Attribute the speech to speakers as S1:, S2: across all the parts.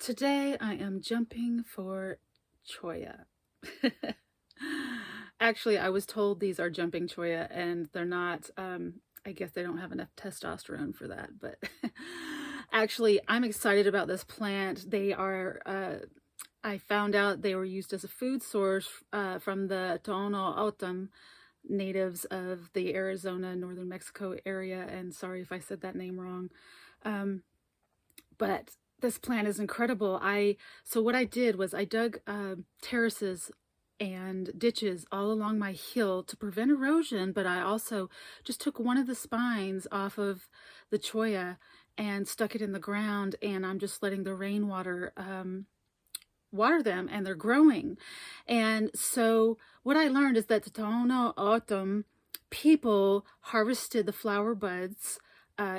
S1: Today I am jumping for Cholla. Actually, I was told these are jumping Cholla and they're not. I guess they don't have enough testosterone for that, but actually I'm excited about this plant. They are, I found out they were used as a food source from the Tohono O'odham natives of the Arizona, northern Mexico area. And sorry if I said that name wrong. But this plant is incredible. So what I did was I dug terraces and ditches all along my hill to prevent erosion, but I also just took one of the spines off of the cholla and stuck it in the ground, and I'm just letting the rainwater water them, and they're growing. And so what I learned is that the Tohono O'odham people harvested the flower buds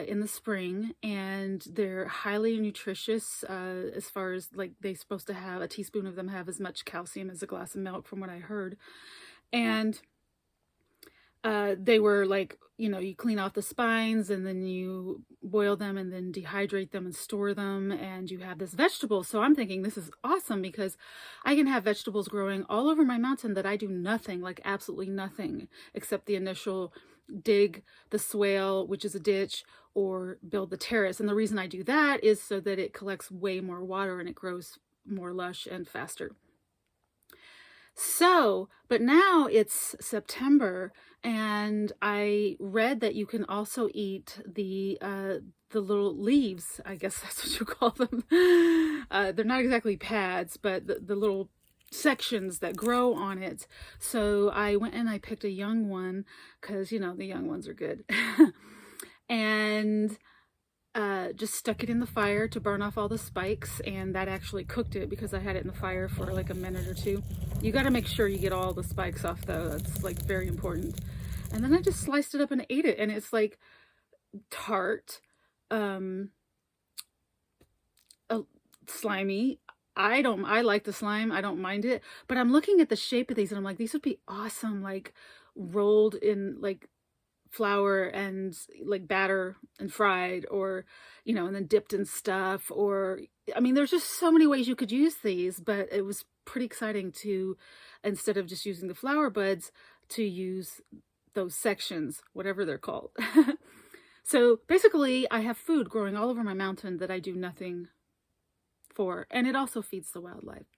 S1: in the spring, and they're highly nutritious as far as, like, they're supposed to have, a teaspoon of them have as much calcium as a glass of milk from what I heard. And they were like, you clean off the spines and then you boil them and then dehydrate them and store them, and you have this vegetable. So I'm thinking this is awesome because I can have vegetables growing all over my mountain that I do nothing, like absolutely nothing, except the initial dig the swale, which is a ditch, or build the terrace. And the reason I do that is so that it collects way more water and it grows more lush and faster. So, but now it's September, and I read that you can also eat the little leaves. I guess that's what you call them. They're not exactly pads, but the little sections that grow on it. So I went and I picked a young one because, the young ones are good. And just stuck it in the fire to burn off all the spikes, and that actually cooked it because I had it in the fire for like a minute or two. You got to make sure you get all the spikes off though. That's like very important. And then I just sliced it up and ate it, and it's like tart, slimy. I like the slime. I don't mind it, but I'm looking at the shape of these and I'm like, these would be awesome, like rolled in like flour and like batter and fried, or and then dipped in stuff, or I mean there's just so many ways you could use these, but it was pretty exciting to, instead of just using the flower buds, to use those sections, whatever they're called. So basically I have food growing all over my mountain that I do nothing for, and it also feeds the wildlife.